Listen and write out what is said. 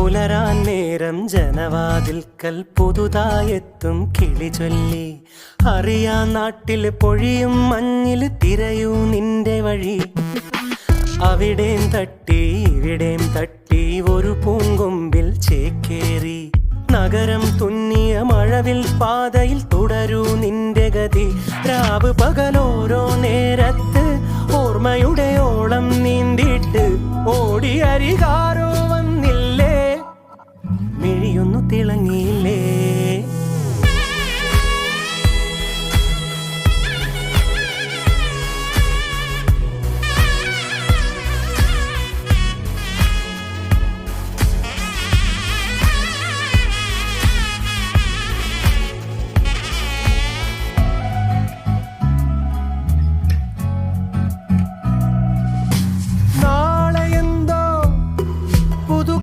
പുലരാൻ നേരം ജനവാതിൽക്കൽ പുതുതായെത്തും കിളി ചൊല്ലി. അറിയാ നാട്ടിൽ പൊഴിയും മഞ്ഞിൽ തിരയൂ നിന്റെ വഴി. അവിടേം തട്ടി ഇവിടേം തട്ടി ഒരു പൂങ്കൊമ്പിൽ ചേക്കേറി. നഗരം തുന്നിയ മഴവിൽ പാതയിൽ തുടരൂ നിന്റെ ഗതി. രാവ് പകലോരോ നേരത്ത് ഓർമ്മയുടെ ഓളം നീന്തിട്ട് ഓടി അരികാരോ